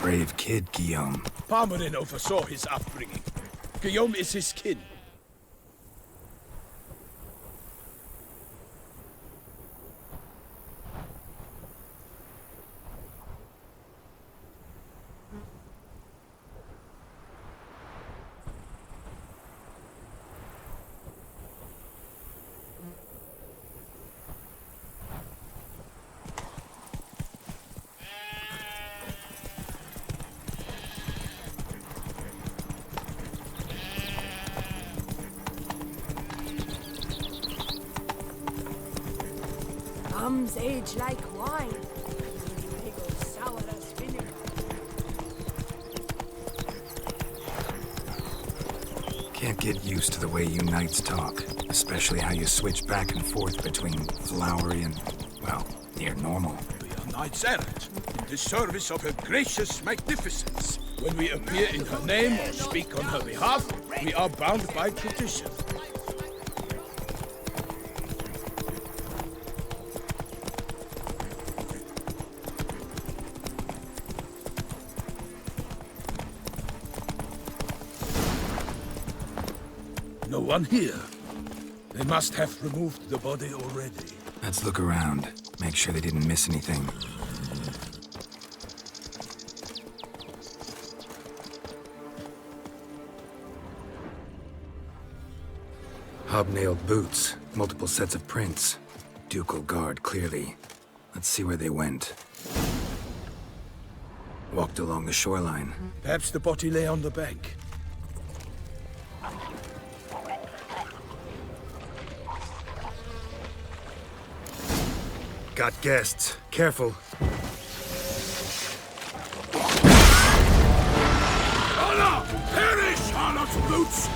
brave kid, Guillaume. Parmarin oversaw his upbringing. Guillaume is his kin. Plums age like wine. They go sour as vinegar. Can't get used to the way you knights talk, especially how you switch back and forth between flowery and, well, near normal. We are knights errant, in the service of her gracious magnificence. When we appear in her name or speak on her behalf, we are bound by tradition. No one here. They must have removed the body already. Let's look around. Make sure they didn't miss anything. Hobnailed boots, multiple sets of prints. Ducal guard, clearly. Let's see where they went. Walked along the shoreline. Perhaps the body lay on the bank. Got guests. Careful. Honor! Perish, harlot boots!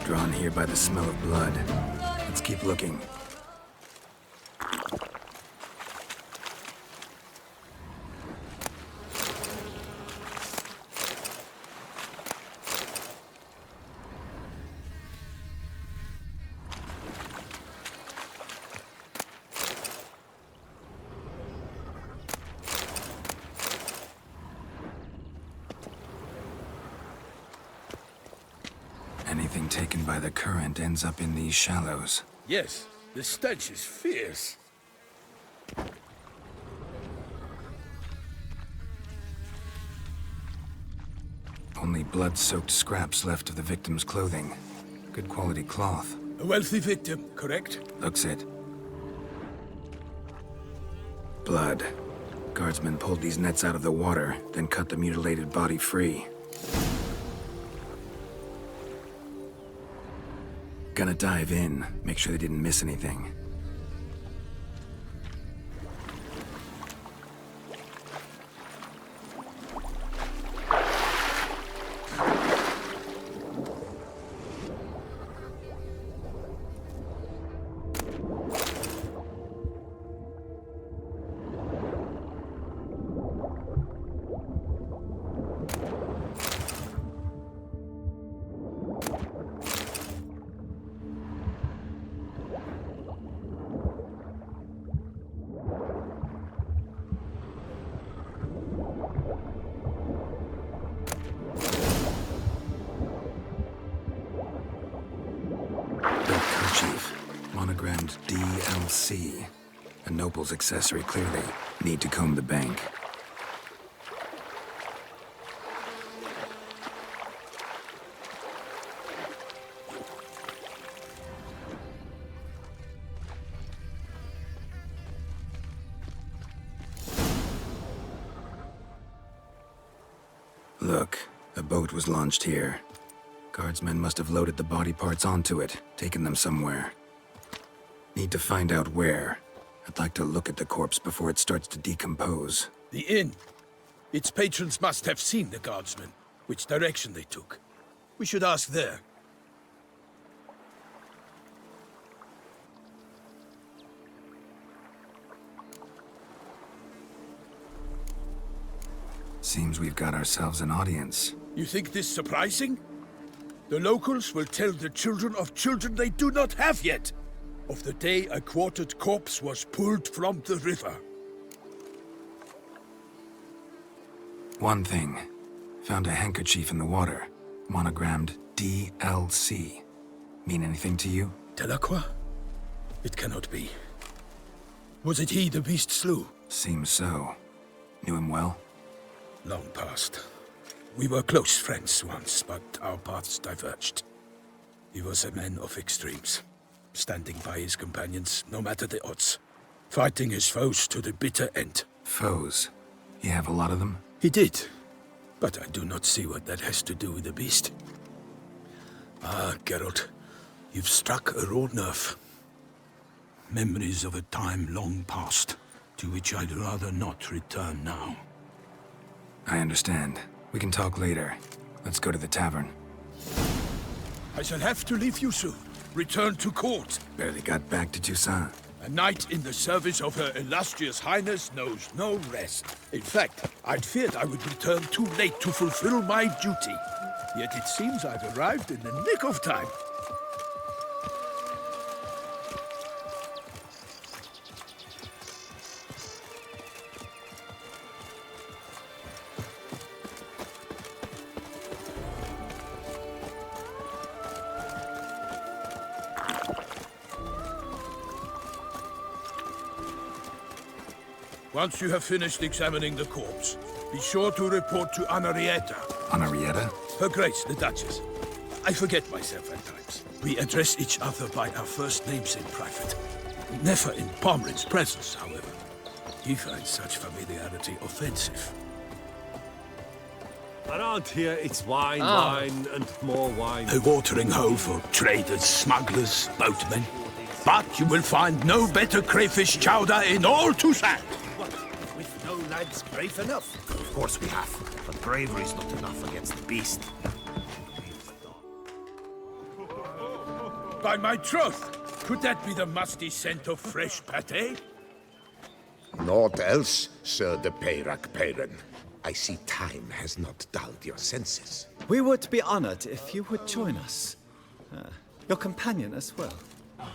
Drawn here by the smell of blood. Let's keep looking. Anything taken by the current ends up in these shallows. Yes, the stench is fierce. Only blood-soaked scraps left of the victim's clothing. Good quality cloth. A wealthy victim, correct? Looks it. Blood. Guardsmen pulled these nets out of the water, then cut the mutilated body free. Gonna dive in, make sure they didn't miss anything. Monogrammed DLC. A noble's accessory, clearly. Need to comb the bank. Look, a boat was launched here. Guardsmen must have loaded the body parts onto it, taken them somewhere. Need to find out where. I'd like to look at the corpse before it starts to decompose. The inn. Its patrons must have seen the guardsmen, which direction they took. We should ask there. Seems we've got ourselves an audience. You think this surprising? The locals will tell the children of children they do not have yet, of the day a quartered corpse was pulled from the river. One thing. Found a handkerchief in the water. Monogrammed DLC. Mean anything to you? Delacroix? It cannot be. Was it he the beast slew? Seems so. Knew him well? Long past. We were close friends once, but our paths diverged. He was a man of extremes, standing by his companions no matter the odds, fighting his foes to the bitter end. Foes? You have a lot of them? He did, but I do not see what that has to do with the beast. Ah, Geralt, you've struck a raw nerve. Memories of a time long past, to which I'd rather not return now. I understand. We can talk later. Let's go to the tavern. I shall have to leave you soon. Return to court. Barely got back to Toussaint. A knight in the service of Her Illustrious Highness knows no rest. In fact, I'd feared I would return too late to fulfill my duty. Yet it seems I've arrived in the nick of time. Once you have finished examining the corpse, be sure to report to Anarietta. Anarietta? Her Grace, the Duchess. I forget myself at times. We address each other by our first names in private. Never in Pomrin's presence, however. He finds such familiarity offensive. Around here, it's wine, wine, and more wine. A watering hole for traders, smugglers, boatmen. But you will find no better crayfish chowder in all Toussaint. With no lads brave enough? Of course we have, but bravery's not enough against the beast. By my troth, could that be the musty scent of fresh pâté? Naught else, Sir de Peyrac-Peyran. I see time has not dulled your senses. We would be honored if you would join us. Your companion as well.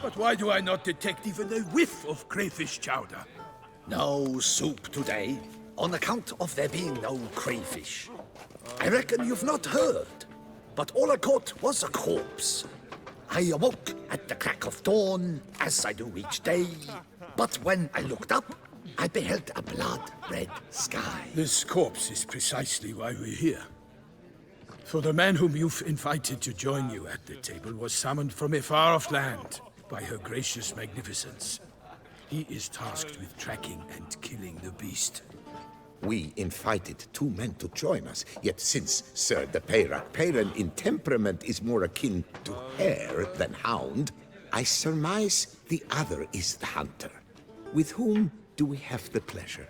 But why do I not detect even a whiff of crayfish chowder? No soup today, on account of there being no crayfish. I reckon you've not heard, but all I caught was a corpse. I awoke at the crack of dawn, as I do each day. But when I looked up, I beheld a blood-red sky. This corpse is precisely why we're here. For the man whom you've invited to join you at the table was summoned from a far-off land by her gracious magnificence. He is tasked with tracking and killing the beast. We invited two men to join us, yet since Sir de Peyrac-Peyran in temperament is more akin to hare than hound, I surmise the other is the hunter. With whom do we have the pleasure?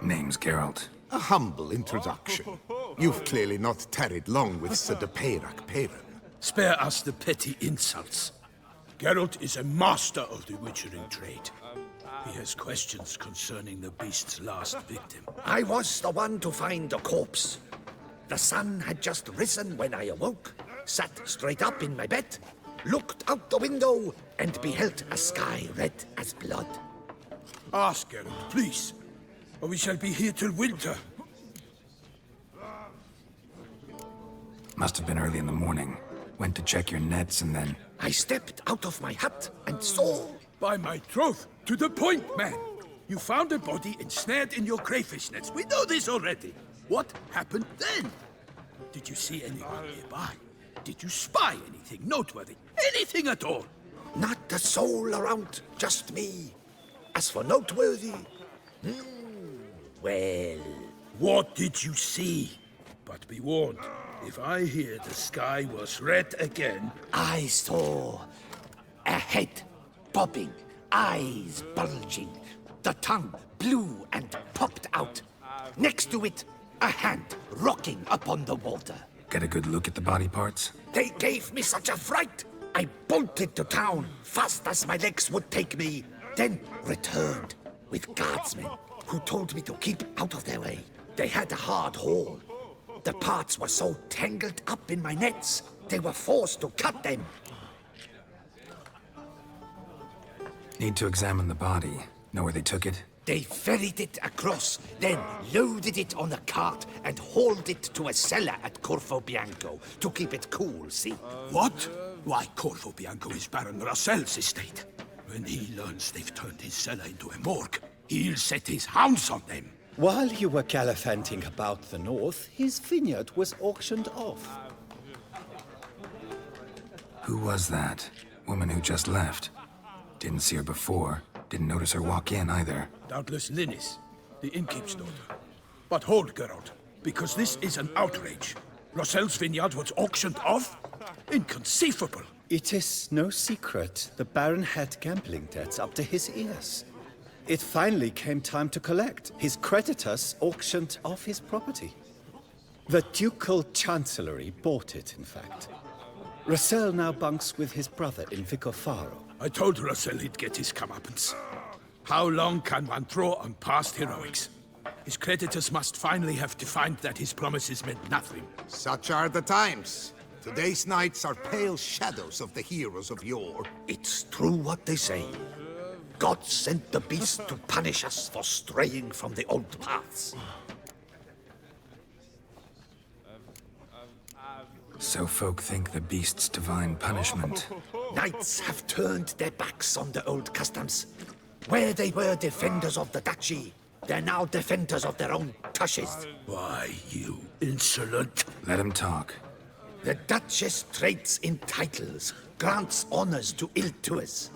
Name's Geralt. A humble introduction. You've clearly not tarried long with Sir de Peyrac-Peyran. Spare us the petty insults. Geralt is a master of the witchering trade. He has questions concerning the beast's last victim. I was the one to find the corpse. The sun had just risen when I awoke, sat straight up in my bed, looked out the window, and beheld a sky red as blood. Ask Geralt, please, or we shall be here till winter. Must have been early in the morning. Went to check your nets and then... I stepped out of my hut and saw... By my troth, to the point, man. You found a body ensnared in your crayfish nets. We know this already. What happened then? Did you see anyone nearby? Did you spy anything noteworthy? Anything at all? Not a soul around, just me. As for noteworthy... well... What did you see? But be warned, if I hear the sky was red again... I saw a head bobbing eyes bulging, the tongue blue and popped out. Next to it, a hand rocking upon the water. Get a good look at the body parts? They gave me such a fright. I bolted to town fast as my legs would take me, then returned with guardsmen who told me to keep out of their way. They had a hard haul. The parts were so tangled up in my nets, they were forced to cut them. Need to examine the body. Know where they took it? They ferried it across, then loaded it on a cart and hauled it to a cellar at Corvo Bianco to keep it cool, see? What? Why, Corvo Bianco is Baron Russell's estate. When he learns they've turned his cellar into a morgue, he'll set his hounds on them. While you were gallivanting about the north, his vineyard was auctioned off. Who was that? Woman who just left. Didn't see her before. Didn't notice her walk in either. Doubtless Linnis, the innkeep's daughter. But hold, Geralt, because this is an outrage. Russell's vineyard was auctioned off? Inconceivable. It is no secret the Baron had gambling debts up to his ears. It finally came time to collect. His creditors auctioned off his property. The Ducal Chancellery bought it, in fact. Russell now bunks with his brother in Vicofaro. I told Russell he'd get his comeuppance. How long can one throw on past heroics? His creditors must finally have defined that his promises meant nothing. Such are the times. Today's knights are pale shadows of the heroes of yore. It's true what they say. God sent the beast to punish us for straying from the old paths. So folk think the beast's divine punishment. Knights have turned their backs on the old customs. Where they were defenders of the duchy, they're now defenders of their own tushes. Why, you insolent... Let him talk. The Duchess trades in titles, grants honors to ill-doers.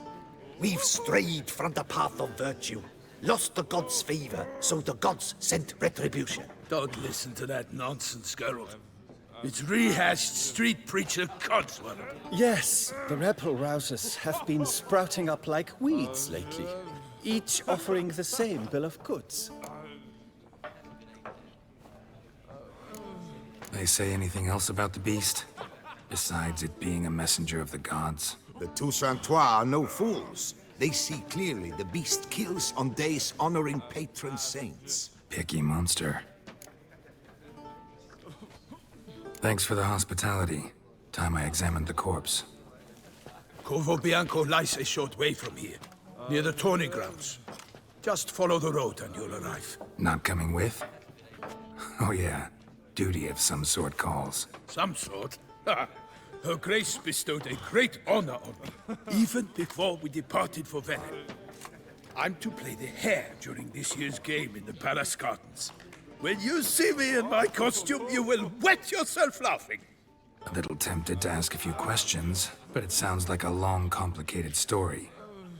We've strayed from the path of virtue, lost the gods' favor, so the gods sent retribution. Don't listen to that nonsense, Geralt. It's rehashed street preacher codswallop. Yes, the rebel rousers have been sprouting up like weeds lately, each offering the same bill of goods. They say anything else about the beast? Besides it being a messenger of the gods? The TOUSSAINT are no fools. They see clearly the beast kills on days honoring patron saints. Picky monster. Thanks for the hospitality. Time I examined the corpse. Corvo Bianco lies a short way from here, near the tourney grounds. Just follow the road and you'll arrive. Not coming with? Oh yeah, duty of some sort calls. Some sort? Her Grace bestowed a great honor on me, even before we departed for Venice. I'm to play the hare during this year's game in the palace gardens. When you see me in my costume, you will wet yourself laughing. A little tempted to ask a few questions, but it sounds like a long, complicated story.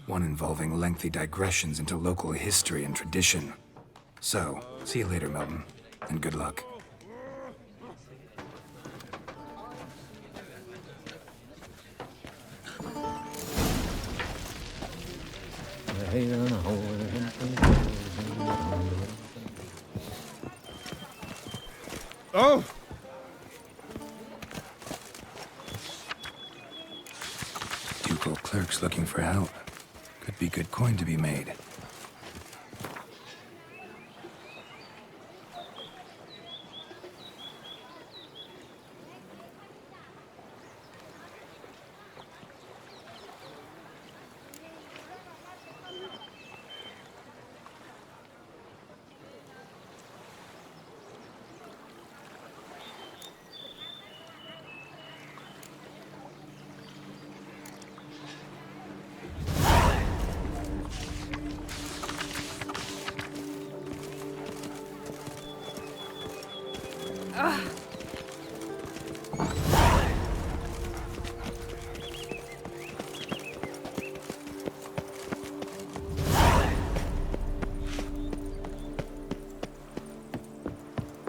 One involving lengthy digressions into local history and tradition. So, see you later, Milton, and good luck. Oh! Ducal clerks looking for help. Could be good coin to be made.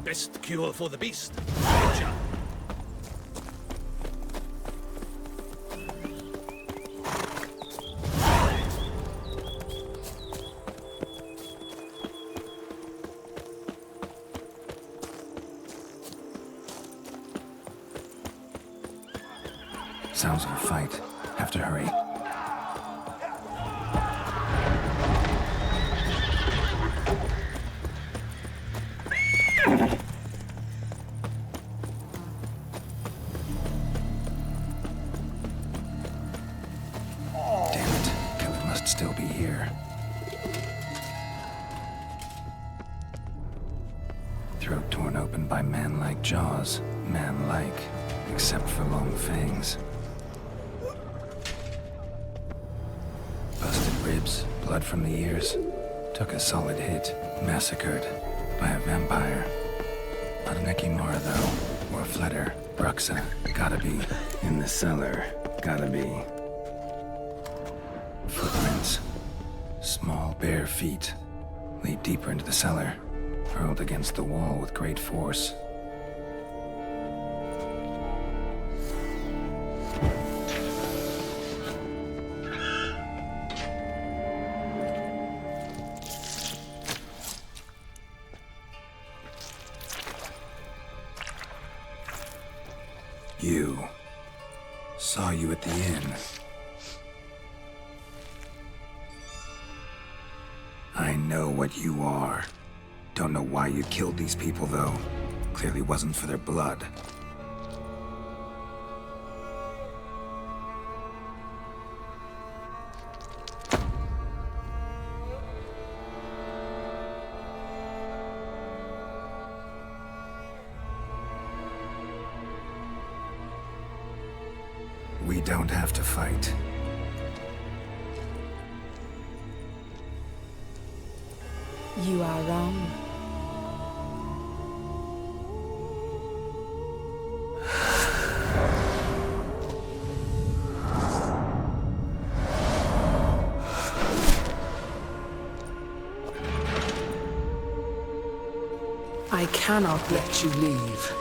Best cure for the beast. Nature. Sounds of a fight. Have to hurry. Damn it. Killer must still be here. Throat torn open by man-like jaws. Man-like, except for long fangs. Busted ribs, blood from the ears. Took a solid hit. Massacred by a vampire. Not an Ekimara, though. Or a Fletter. Bruxa. Gotta be. In the cellar. Gotta be. Footprints. Small, bare feet. Lead deeper into the cellar. Hurled against the wall with great force. You. Saw you at the inn. I know what you are. Don't know why you killed these people, though. Clearly wasn't for their blood. We don't have to fight. You are wrong. I cannot let you leave.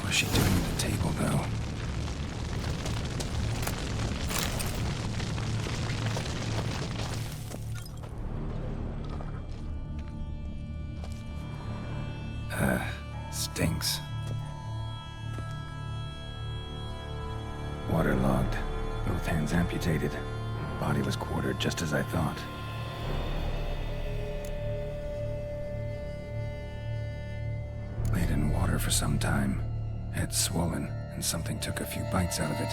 What's she doing at the table, though? Stinks. Waterlogged. Both hands amputated. Body was quartered just as I thought. Laid in water for some time. Head swollen, and something took a few bites out of it.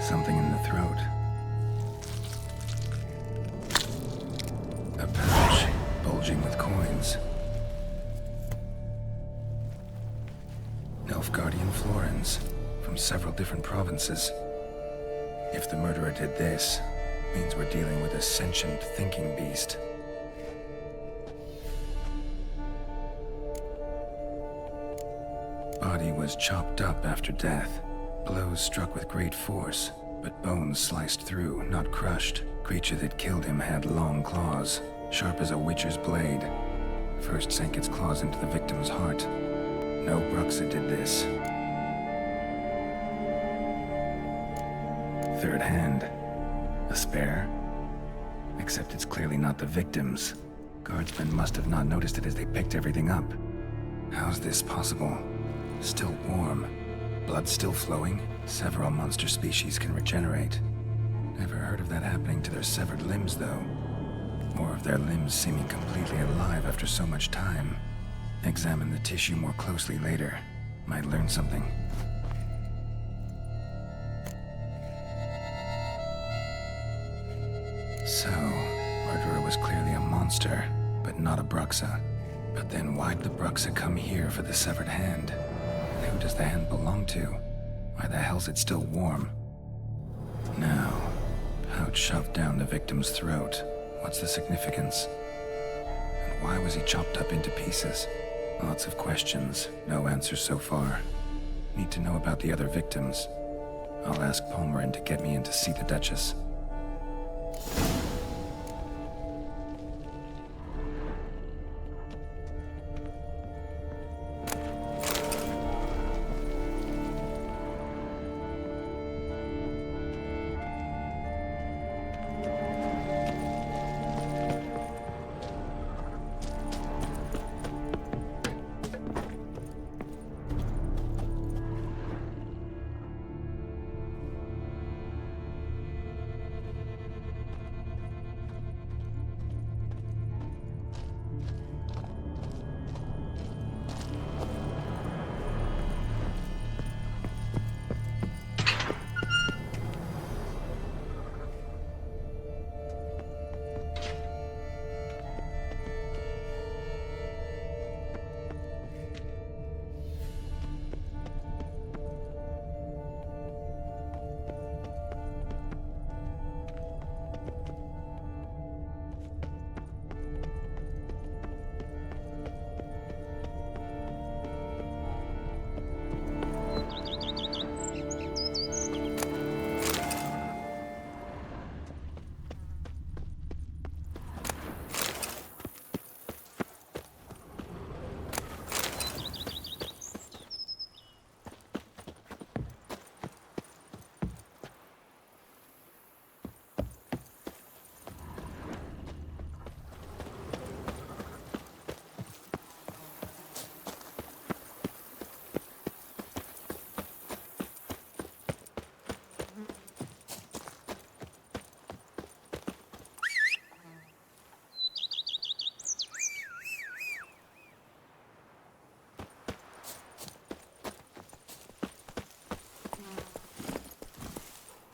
Something in the throat. A pouch, bulging with coins. Nilfgaardian florins, from several different provinces. If the murderer did this, means we're dealing with a sentient thinking beast. Body was chopped up after death. Blows struck with great force, but bones sliced through, not crushed. Creature that killed him had long claws, sharp as a witcher's blade. First sank its claws into the victim's heart. No Bruxa did this. Third hand. A spare? Except it's clearly not the victim's. Guardsmen must have not noticed it as they picked everything up. How's this possible? Still warm. Blood still flowing? Several monster species can regenerate. Never heard of that happening to their severed limbs, though. Or of their limbs seeming completely alive after so much time. Examine the tissue more closely later. Might learn something. So, murderer was clearly a monster, but not a Bruxa. But then why'd the Bruxa come here for the severed hand? And who does the hand belong to? Why the hell's it still warm? Now, pouch shoved down the victim's throat. What's the significance? And why was he chopped up into pieces? Lots of questions, no answers so far. Need to know about the other victims. I'll ask Palmerin to get me in to see the Duchess.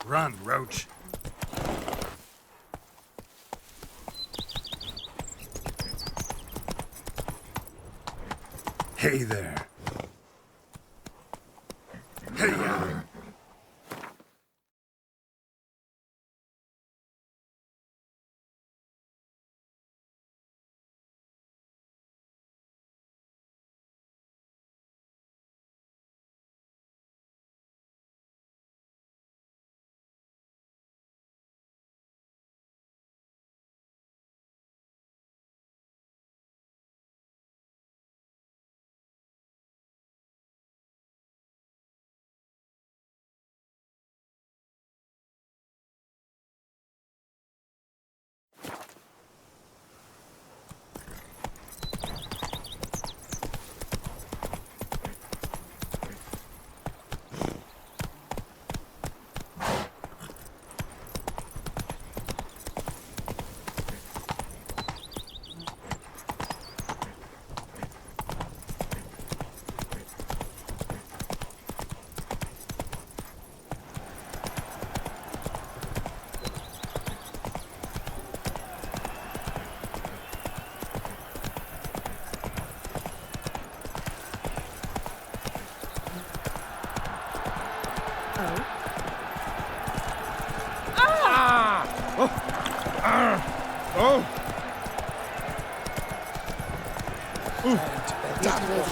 Run, Roach. Hey there. Hey-ya.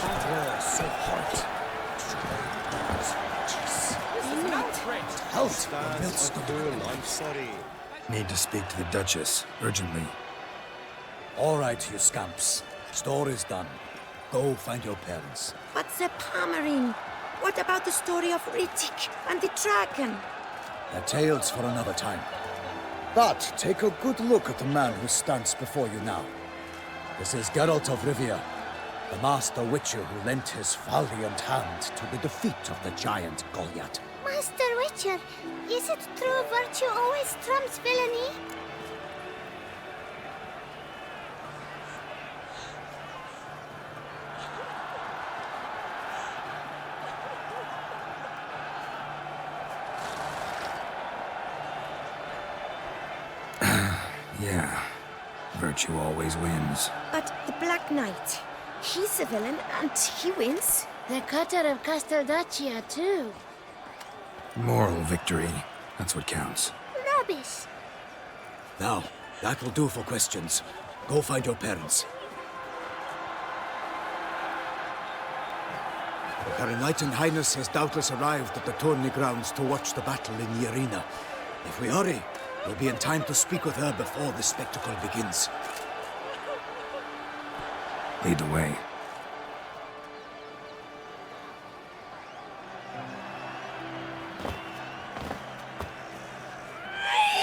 So hot. Halt! I'm sorry. Need to speak to the Duchess, urgently. All right, you scamps. Store is done. Go find your parents. But the Pomerine, what about the story of Rittik and the dragon? They're tales for another time. But take a good look at the man who stands before you now. This is Geralt of Rivia, the master witcher who lent his valiant hand to the defeat of the giant Goliath. Master Witcher, is it true virtue always trumps villainy? Yeah, virtue always wins. But the Black Knight, he's a villain and he wins. The cutter of Casteldaccia, too. Moral victory, that's what counts. Rubbish. Now, that will do for questions. Go find your parents. Her Enlightened Highness has doubtless arrived at the tourney grounds to watch the battle in the arena. If we hurry, we'll be in time to speak with her before the spectacle begins. Lead the way.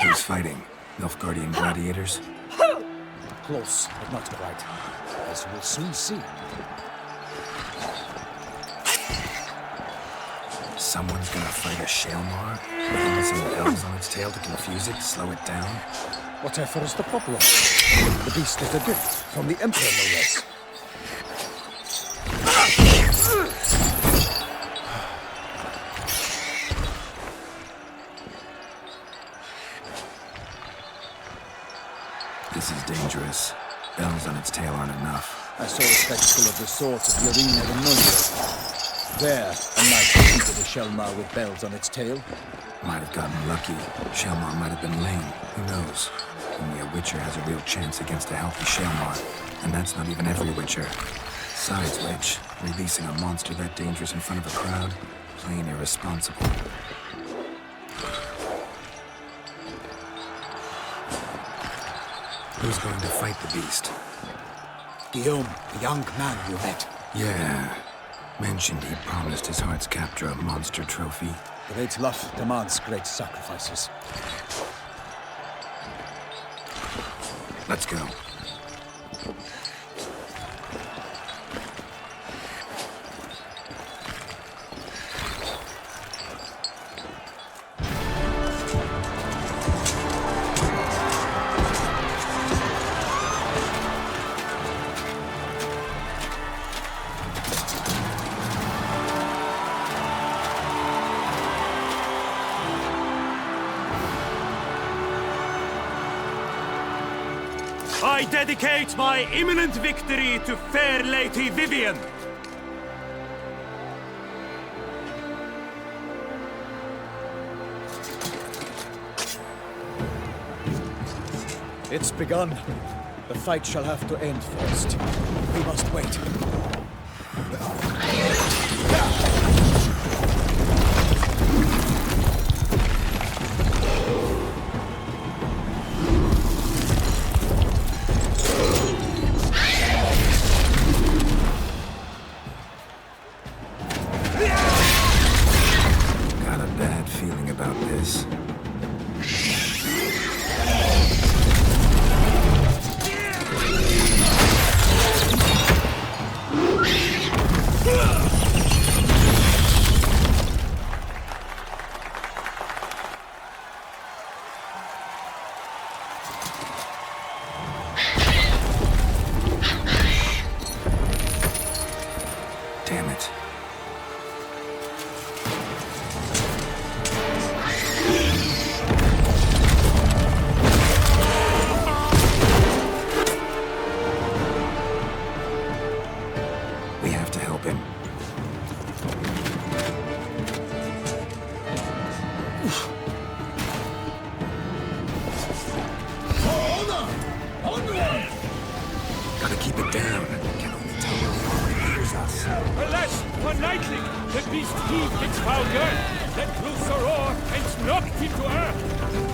Who's fighting? Nilfgaardian gladiators? Close, but not quite. As we'll soon see. Someone's gonna fight a Shalmar? With some bells on its tail to confuse it, slow it down? Whatever is the problem? The beast is a gift from the Emperor, no less. This is dangerous. Bells on its tail aren't enough. I saw a spectacle of the sort at the arena in Nuremberg. There, a knight defeated a Shalmar with bells on its tail. Might have gotten lucky. Shalmar might have been lame. Who knows? Only a Witcher has a real chance against a healthy Shalmar. And that's not even every Witcher. Besides which, releasing a monster that dangerous in front of a crowd, plain irresponsible. Who's going to fight the beast? Guillaume, the young man you met. Yeah. Mentioned he promised his heart's captor a monster trophy. Great love demands great sacrifices. Let's go. I dedicate my imminent victory to fair Lady Vivian. It's begun. The fight shall have to end first. We must wait. Got a bad feeling about this. Damn it. We have to help him. Gotta keep it down. Can only tell when he hears us. Alas, one nightling, the beast heaved its foul girth, let loose a roar, and knocked him to earth.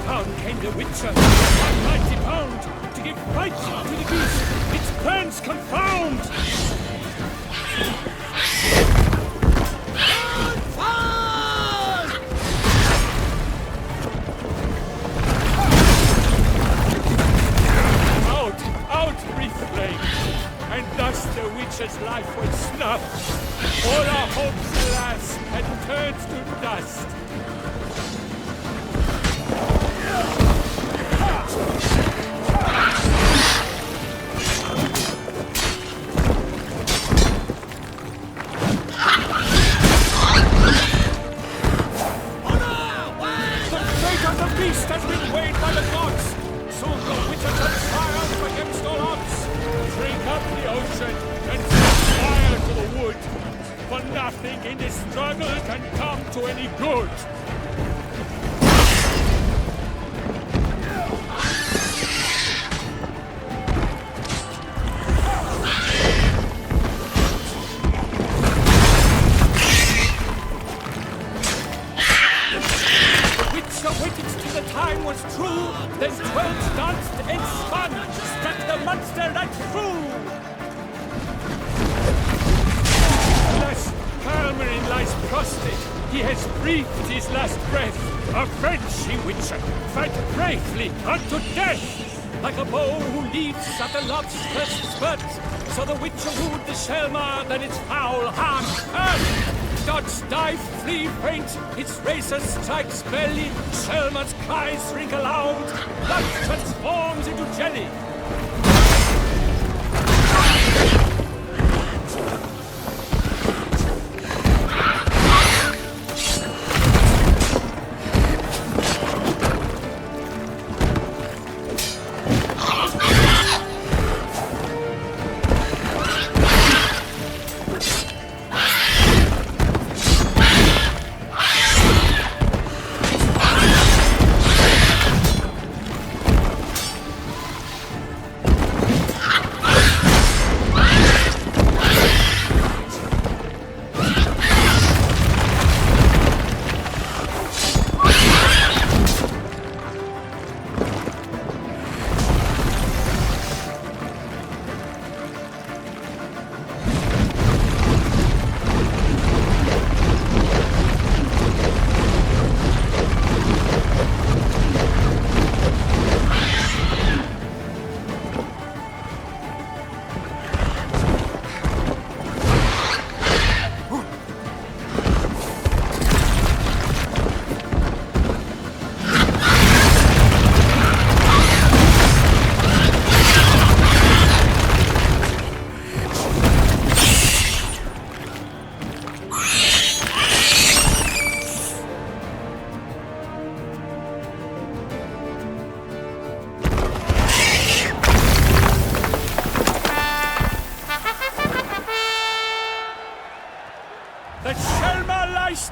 Down came the Witcher, 190 pound, to give fight to the beast, its plans confound. Out breathed flame, and thus the Witcher's life was snuffed. All our hopes, alas, had turned to dust. The fate of the beast has been weighed by the gods. Soon the Witcher shall triumph against all odds. Drink up the ocean and set fire to the wood. For nothing in this struggle can come to any good. Was true, then 12 danced and spun, struck the monster right through. Alas, Calmarin lies prostrate, he has breathed his last breath. Avenge, ye Witcher, fight bravely unto death. Like a bow who leaps after love's first spurt, so the Witcher wooed the Selma, then its foul heart hurt. Dodge, dive, flee, faint, its razor strikes belly, Selma's cries ring aloud, blood transforms into jelly.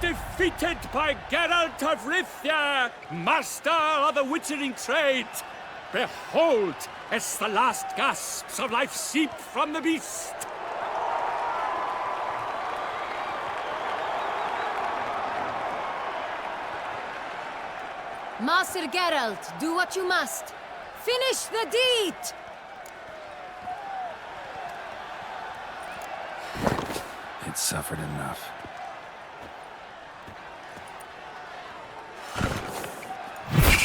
Defeated by Geralt of Rivia, master of the witchering trade. Behold, as the last gasps of life seep from the beast. Master Geralt, do what you must. Finish the deed! It suffered enough.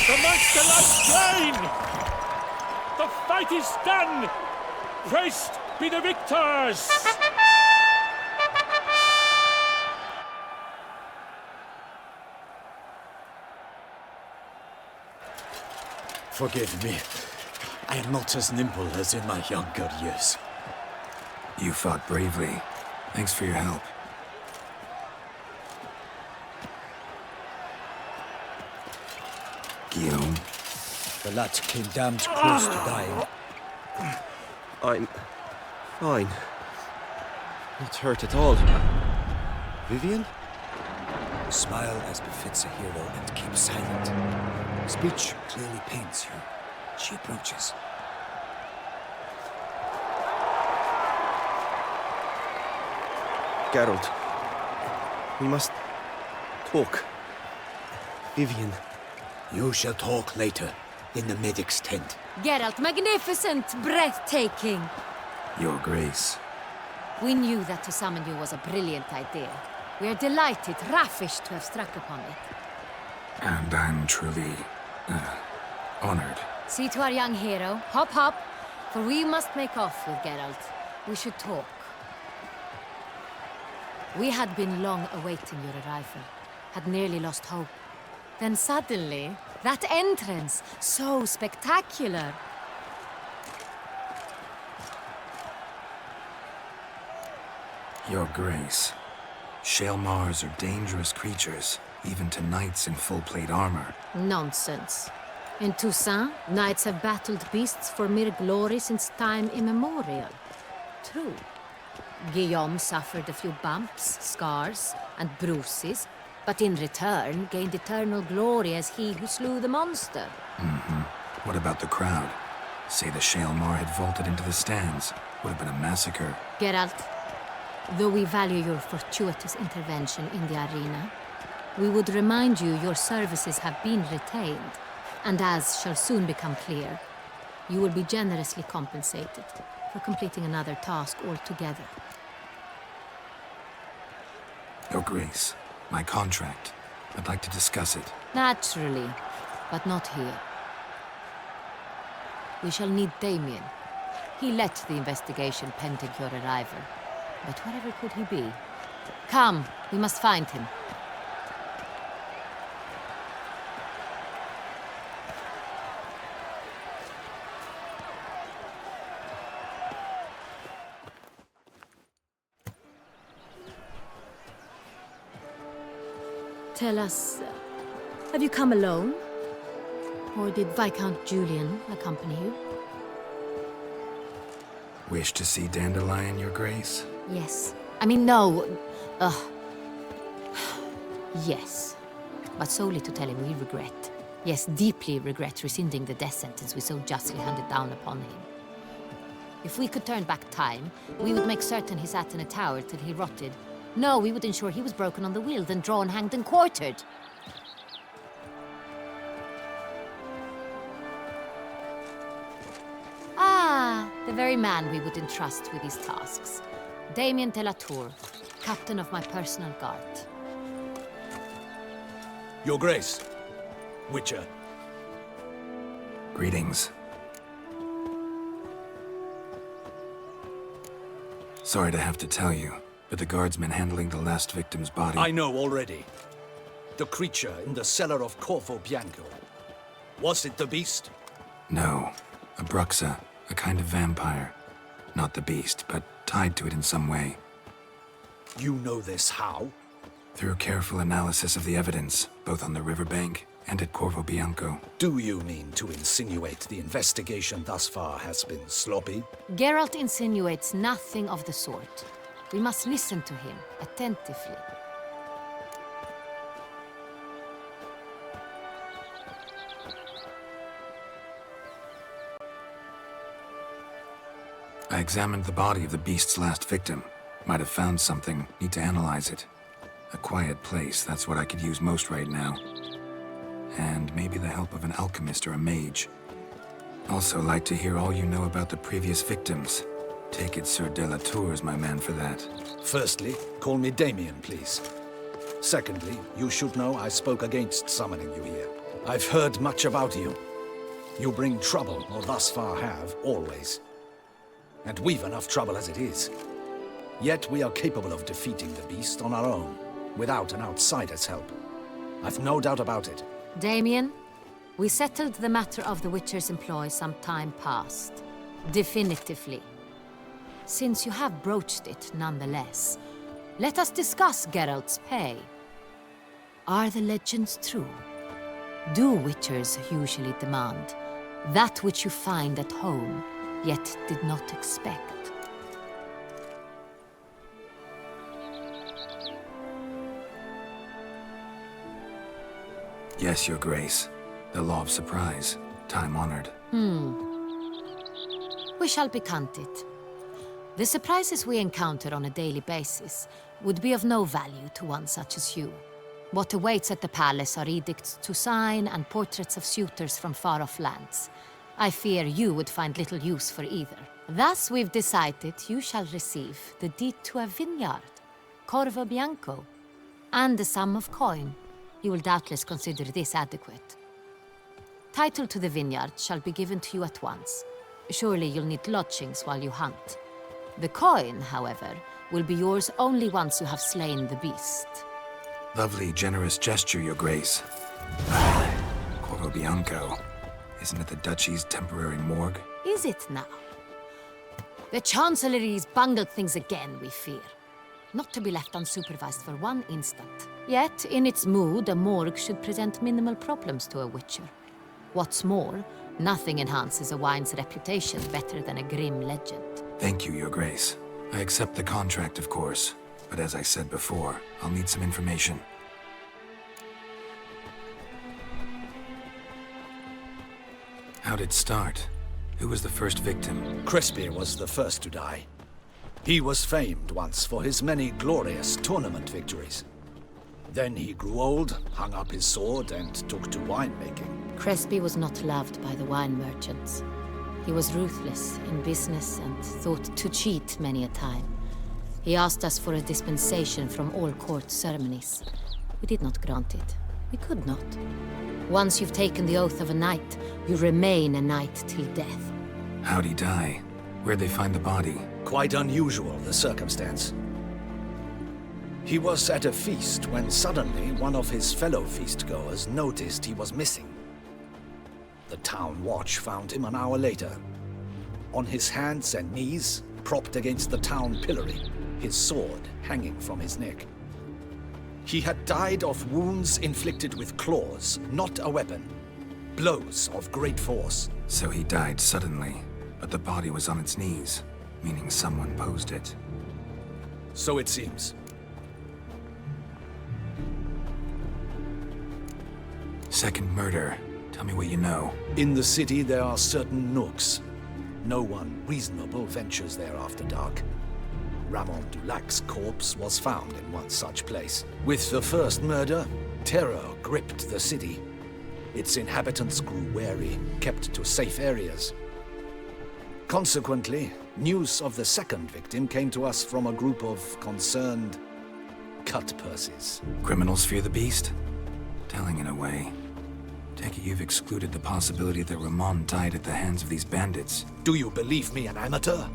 The monster lies slain! The fight is done! Praised be the victors! Forgive me. I am not as nimble as in my younger years. You fought bravely. Thanks for your help. Guillaume? The lad came damned close to dying. I'm fine. Not hurt at all. Vivian? Smile as befits a hero and keep silent. Speech clearly paints you. She approaches. Geralt. We must talk. Vivian. You shall talk later, in the medic's tent. Geralt, magnificent, breathtaking. Your Grace. We knew that to summon you was a brilliant idea. We are delighted, ravished to have struck upon it. And I'm truly, honored. See to our young hero. Hop, hop, for we must make off with Geralt. We should talk. We had been long awaiting your arrival, had nearly lost hope. Then suddenly, that entrance, so spectacular. Your Grace. Shale Mars are dangerous creatures, even to knights in full plate armor. Nonsense. In Toussaint, knights have battled beasts for mere glory since time immemorial. True. Guillaume suffered a few bumps, scars, and bruises, but in return gained eternal glory as he who slew the monster. What about the crowd? Say the Shale Mar had vaulted into the stands. Would have been a massacre. Geralt, though we value your fortuitous intervention in the arena, we would remind you your services have been retained, and as shall soon become clear, you will be generously compensated for completing another task altogether. Your Grace, my contract. I'd like to discuss it. Naturally, but not here. We shall need Damien. He led the investigation pending your arrival. But wherever could he be? Come, we must find him. Tell us, have you come alone? Or did Viscount Julian accompany you? Wish to see Dandelion, Your Grace? Yes. I mean, no. Yes. But solely to tell him we regret. Yes, deeply regret rescinding the death sentence we so justly handed down upon him. If we could turn back time, we would make certain he sat in a tower till he rotted. No, we would ensure he was broken on the wheel, then drawn, hanged, and quartered. Ah, the very man we would entrust with these tasks. Damien de la Tour, captain of my personal guard. Your Grace, Witcher. Greetings. Sorry to have to tell you, but the guardsman handling the last victim's body... I know already. The creature in the cellar of Corvo Bianco. Was it the beast? No. A Bruxa, a kind of vampire. Not the beast, but tied to it in some way. You know this how? Through careful analysis of the evidence, both on the riverbank and at Corvo Bianco. Do you mean to insinuate the investigation thus far has been sloppy? Geralt insinuates nothing of the sort. We must listen to him attentively. I examined the body of the beast's last victim. Might have found something. Need to analyze it. A quiet place, that's what I could use most right now. And maybe the help of an alchemist or a mage. Also like to hear all you know about the previous victims. Take it Sir de la Tour is my man for that. Firstly, call me Damien, please. Secondly, you should know I spoke against summoning you here. I've heard much about you. You bring trouble, or thus far have, always. And we've enough trouble as it is. Yet we are capable of defeating the beast on our own, without an outsider's help. I've no doubt about it. Damien, we settled the matter of the Witcher's employ some time past. Definitively. Since you have broached it nonetheless, let us discuss Geralt's pay. Are the legends true? Do Witchers usually demand that which you find at home, yet did not expect? Yes, Your Grace. The law of surprise. Time-honored. We shall be content. The surprises we encounter on a daily basis would be of no value to one such as you. What awaits at the palace are edicts to sign and portraits of suitors from far-off lands. I fear you would find little use for either. Thus, we've decided you shall receive the deed to a vineyard, Corvo Bianco, and a sum of coin. You will doubtless consider this adequate. Title to the vineyard shall be given to you at once. Surely you'll need lodgings while you hunt. The coin, however, will be yours only once you have slain the beast. Lovely, generous gesture, Your Grace. Corvo Bianco. Isn't it the Duchy's temporary morgue? Is it now? The Chancellery's bungled things again, we fear. Not to be left unsupervised for one instant. Yet, in its mood, a morgue should present minimal problems to a witcher. What's more, nothing enhances a wine's reputation better than a grim legend. Thank you, Your Grace. I accept the contract, of course. But as I said before, I'll need some information. How'd it start? Who was the first victim? Crespi was the first to die. He was famed once for his many glorious tournament victories. Then he grew old, hung up his sword, and took to winemaking. Crespi was not loved by the wine merchants. He was ruthless in business and thought to cheat many a time. He asked us for a dispensation from all court ceremonies. We did not grant it. We could not. Once you've taken the oath of a knight, you remain a knight till death. How'd he die? Where'd they find the body? Quite unusual, the circumstance. He was at a feast when suddenly one of his fellow feastgoers noticed he was missing. The town watch found him an hour later. On his hands and knees, propped against the town pillory, his sword hanging from his neck. He had died of wounds inflicted with claws, not a weapon. Blows of great force. So he died suddenly, but the body was on its knees, meaning someone posed it. So it seems. Second murder. Tell me what you know. In the city there are certain nooks. No one reasonable ventures there after dark. Ramon Dulac's corpse was found in one such place. With the first murder, terror gripped the city. Its inhabitants grew wary, kept to safe areas. Consequently, news of the second victim came to us from a group of concerned cut-purses. Criminals fear the beast? Telling in a way. Take it you've excluded the possibility that Ramon died at the hands of these bandits. Do you believe me an amateur?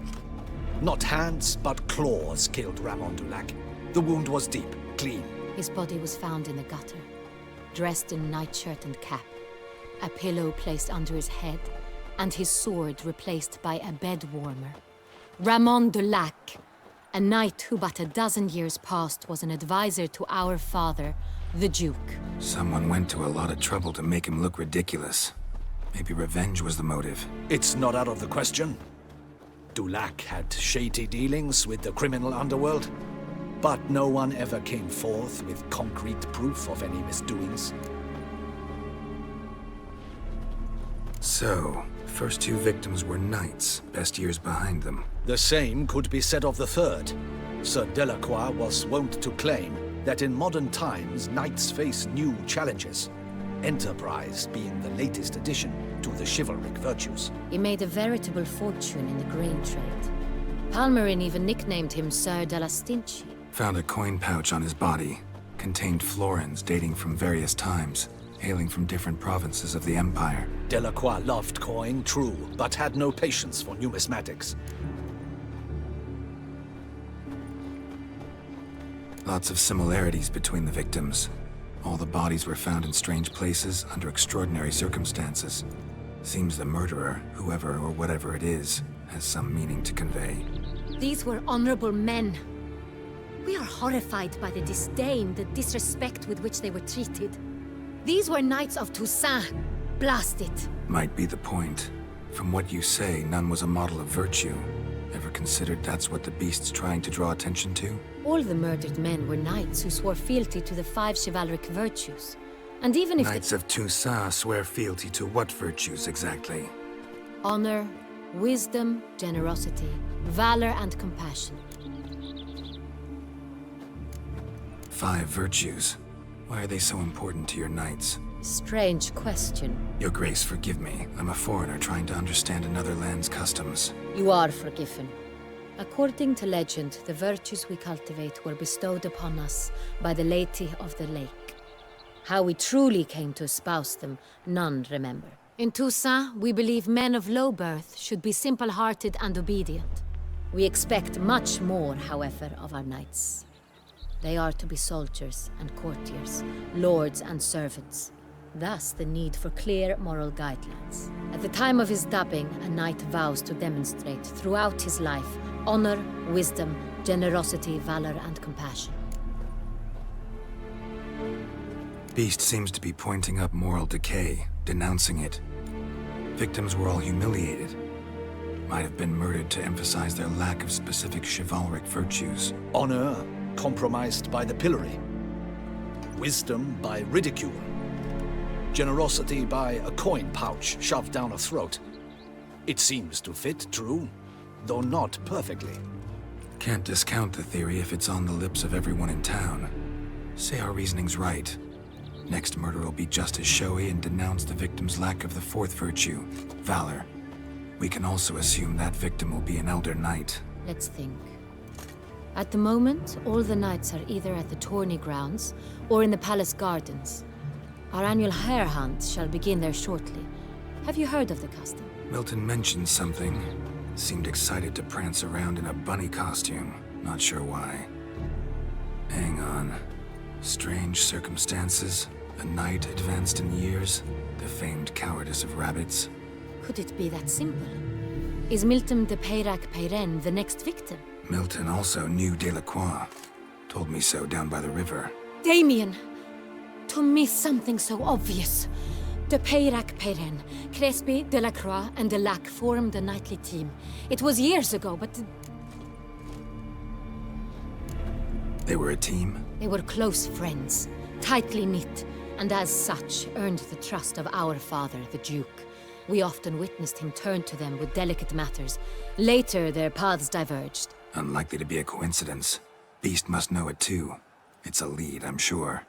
Not hands, but claws killed Ramon Dulac. The wound was deep, clean. His body was found in the gutter, dressed in nightshirt and cap, a pillow placed under his head, and his sword replaced by a bed warmer. Ramon Dulac, a knight who but a dozen years past was an advisor to our father, the Duke. Someone went to a lot of trouble to make him look ridiculous. Maybe revenge was the motive. It's not out of the question. Dulac had shady dealings with the criminal underworld, but no one ever came forth with concrete proof of any misdoings. So, first two victims were knights, best years behind them. The same could be said of the third. Sir Delacroix was wont to claim that in modern times, knights face new challenges, enterprise being the latest addition to the chivalric virtues. He made a veritable fortune in the grain trade. Palmerin even nicknamed him Sir della Stinci. Found a coin pouch on his body. Contained florins dating from various times, hailing from different provinces of the Empire. Delacroix loved coin, true, but had no patience for numismatics. Lots of similarities between the victims. All the bodies were found in strange places under extraordinary circumstances. Seems the murderer, whoever or whatever it is, has some meaning to convey. These were honorable men. We are horrified by the disdain, the disrespect with which they were treated. These were knights of Toussaint. Blast it. Might be the point. From what you say, none was a model of virtue. Ever considered that's what the beast's trying to draw attention to? All the murdered men were knights who swore fealty to the 5 chivalric virtues. And even if Knights of Toussaint swear fealty to what virtues exactly? honor, wisdom, generosity, valor, and compassion. 5 virtues. Why are they so important to your knights? Strange question. Your Grace, forgive me. I'm a foreigner trying to understand another land's customs. You are forgiven. According to legend, the virtues we cultivate were bestowed upon us by the Lady of the Lake. How we truly came to espouse them, none remember. In Toussaint, we believe men of low birth should be simple-hearted and obedient. We expect much more, however, of our knights. They are to be soldiers and courtiers, lords and servants. Thus, the need for clear moral guidelines. At the time of his dubbing, a knight vows to demonstrate throughout his life honor, wisdom, generosity, valor, and compassion. Beast seems to be pointing up moral decay, denouncing it. Victims were all humiliated. Might have been murdered to emphasize their lack of specific chivalric virtues. Honor compromised by the pillory. Wisdom by ridicule. Generosity by a coin pouch shoved down a throat. It seems to fit, true, though not perfectly. Can't discount the theory if it's on the lips of everyone in town. Say our reasoning's right. Next murder will be just as showy and denounce the victim's lack of the 4th virtue, valor. We can also assume that victim will be an elder knight. Let's think. At the moment, all the knights are either at the tourney grounds or in the palace gardens. Our annual hare hunt shall begin there shortly. Have you heard of the custom? Milton mentioned something. Seemed excited to prance around in a bunny costume. Not sure why. Hang on. Strange circumstances. A knight advanced in years. The famed cowardice of rabbits. Could it be that simple? Is Milton de Peyrac-Peyren the next victim? Milton also knew Delacroix. Told me so down by the river. Damien! To miss something so obvious. De Peyrac-Peyren, Crespi, Delacroix, and Delac formed a knightly team. It was years ago, but... They were a team? They were close friends, tightly knit, and as such earned the trust of our father, the Duke. We often witnessed him turn to them with delicate matters. Later, their paths diverged. Unlikely to be a coincidence. Beast must know it too. It's a lead, I'm sure.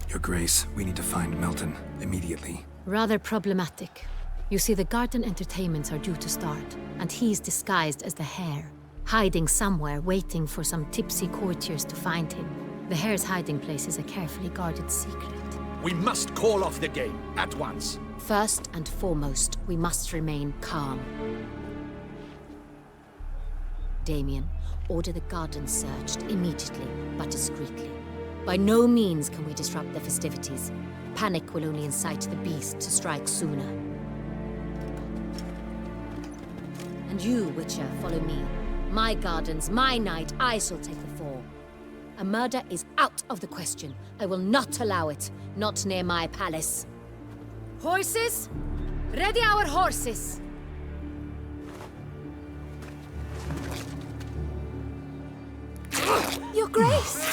Your Grace, we need to find Milton, immediately. Rather problematic. You see, the garden entertainments are due to start, and he's disguised as the hare, hiding somewhere, waiting for some tipsy courtiers to find him. The hare's hiding place is a carefully guarded secret. We must call off the game, at once. First and foremost, we must remain calm. Damien, order the garden searched immediately, but discreetly. By no means can we disrupt the festivities. Panic will only incite the beast to strike sooner. And you, Witcher, follow me. My gardens, my night, I shall take the fall. A murder is out of the question. I will not allow it. Not near my palace. Horses? Ready our horses! Your Grace!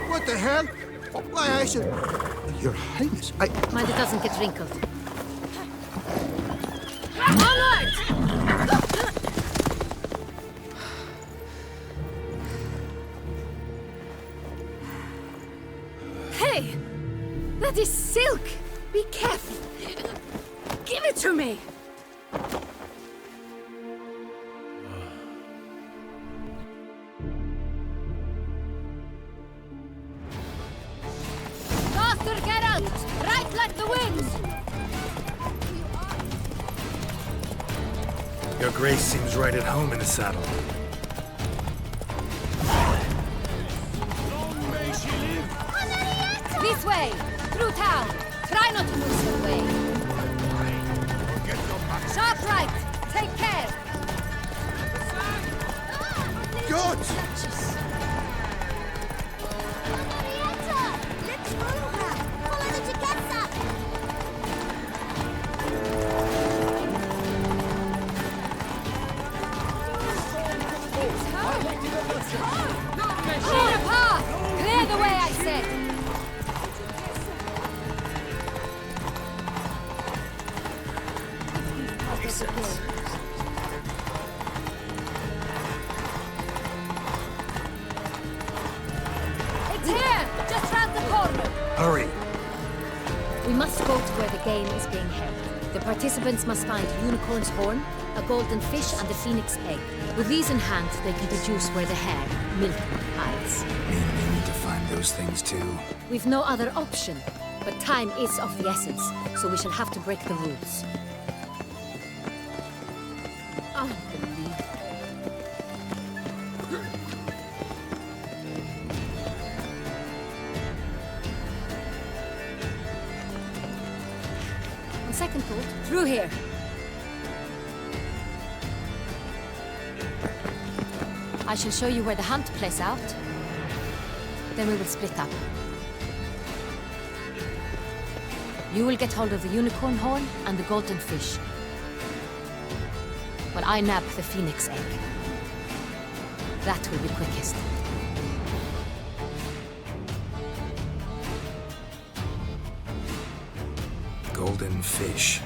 What the hell? Why, I should... Your Highness, I... Mind it doesn't get wrinkled. Onward! Hey! That is silk! Be careful! Give it to me! Faster, Geralt! Right like the wind! Your Grace seems right at home in the saddle. This way! Through town! Try not to lose your way! Sharp right! Take care! Good! Let's follow her! Follow the Chicasa! Hurry! We must go to where the game is being held. The participants must find a unicorn's horn, a golden fish, and a phoenix egg. With these in hand, they can deduce where the hare, Milton, hides. Mean we need to find those things too? We've no other option, but time is of the essence, so we shall have to break the rules. On second thought, through here. I shall show you where the hunt plays out. Then we will split up. You will get hold of the unicorn horn and the golden fish, while I nab the phoenix egg. That will be quickest. Golden fish.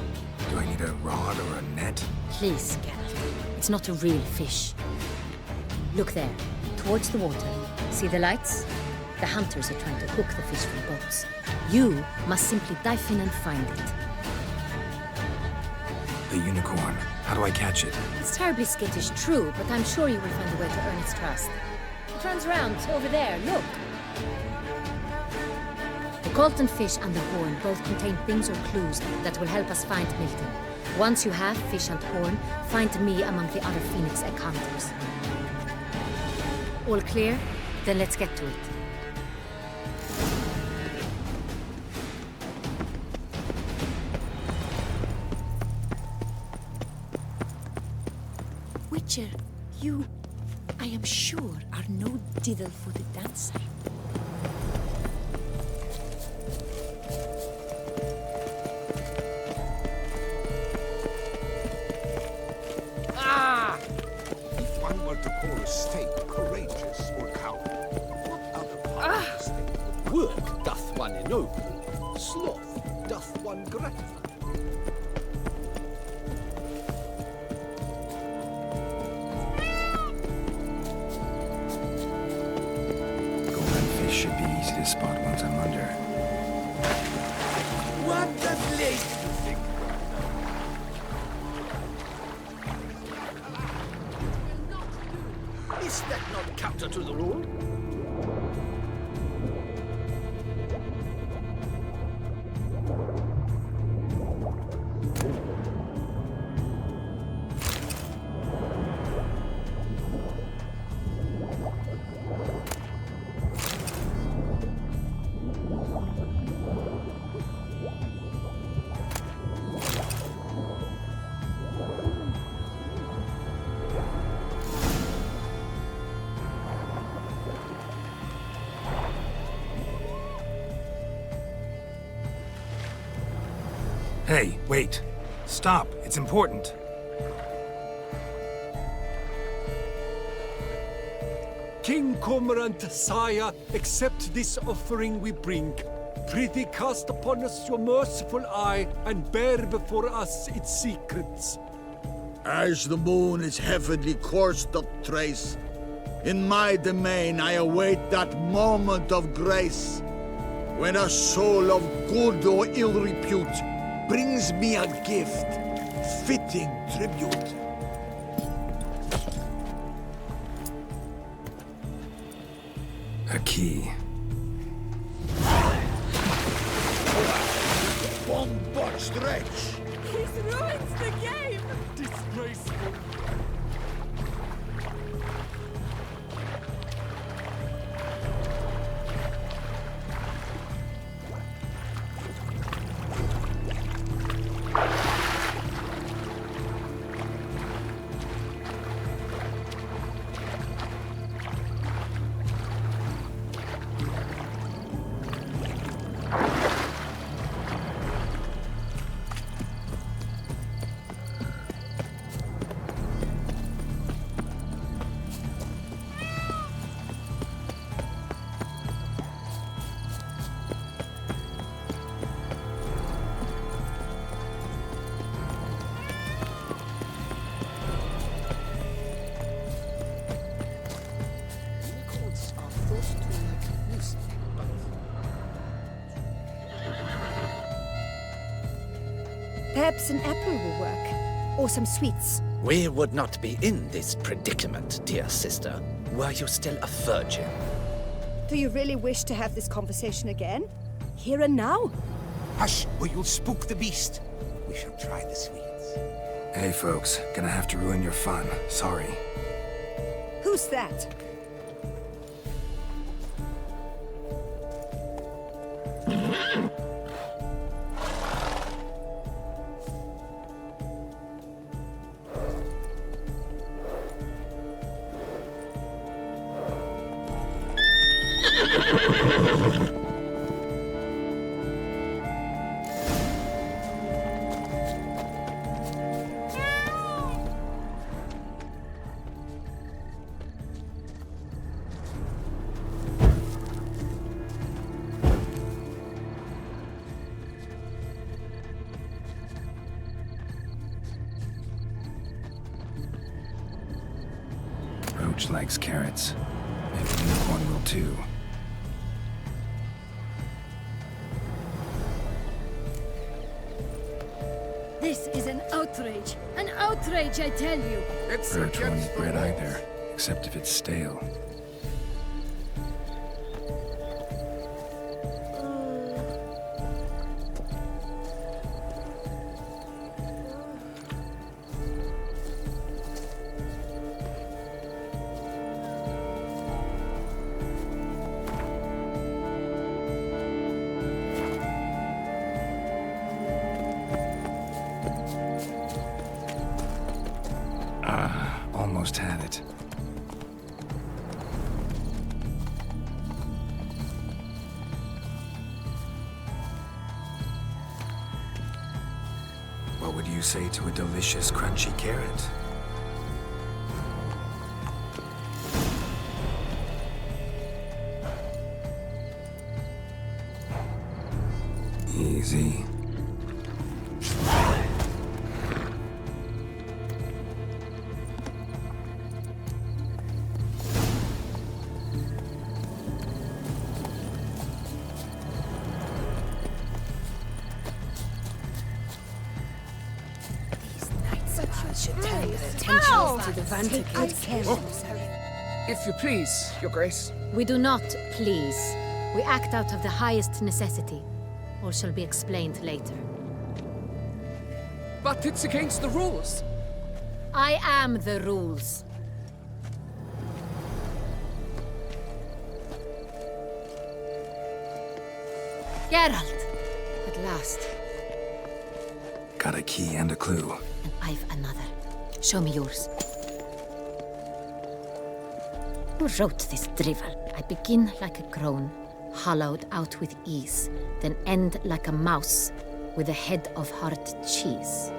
Do I need a rod or a net? Please, Geralt. It's not a real fish. Look there, towards the water. See the lights? The hunters are trying to hook the fish from boats. You must simply dive in and find it. The unicorn. How do I catch it? It's terribly skittish, true, but I'm sure you will find a way to earn its trust. It runs around over there, look. The golden fish and the horn both contain things or clues that will help us find Milton. Once you have fish and horn, find me among the other phoenix egg hunters. All clear? Then let's get to it. Witcher, you, I am sure, are no diddle for the dancer. If one were to call a state courageous or coward, what other part of the state would Work doth one ennoble, sloth doth one gratify. Golden fish should be easy to spot once I'm under. What does lady think? Is that not counter to the rule? Hey, wait. Stop. It's important. King Cormorant, sire, accept this offering we bring. Prithee cast upon us your merciful eye, and bear before us its secrets. As the moon its heavenly course doth trace, in my domain I await that moment of grace, when a soul of good or ill repute brings me a gift, fitting tribute. A key. Bombard wretch! He's ruined the game! Disgraceful. Perhaps an apple will work. Or some sweets. We would not be in this predicament, dear sister, were you still a virgin. Do you really wish to have this conversation again? Here and now? Hush, or you'll spook the beast. We shall try the sweets. Hey folks, gonna have to ruin your fun. Sorry. Who's that? Roach likes carrots. Maybe Unicorn will too. This is an outrage. An outrage, I tell you. Roach won't eat bread either, except if it's stale. Almost had it. What would you say to a delicious, crunchy carrot? Easy. If you please, Your Grace. We do not please. We act out of the highest necessity. All shall be explained later. But it's against the rules. I am the rules. Geralt! At last. Got a key and a clue. And I've another. Show me yours. Who wrote this drivel? I begin like a crone, hollowed out with ease, then end like a mouse with a head of hard cheese.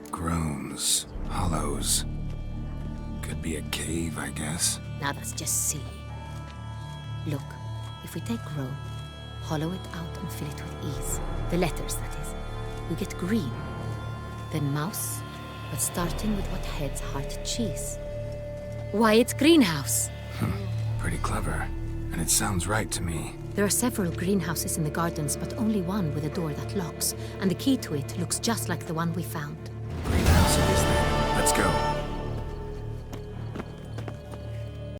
Groans, hollows. Could be a cave, I guess. Now that's just silly. Look, if we take groan, hollow it out and fill it with ease. The letters, that is. We get green. Then mouse, but starting with what heads hard cheese. Why, it's greenhouse. Pretty clever. And it sounds right to me. There are several greenhouses in the gardens, but only one with a door that locks. And the key to it looks just like the one we found. Greenhouse groceries then. Let's go.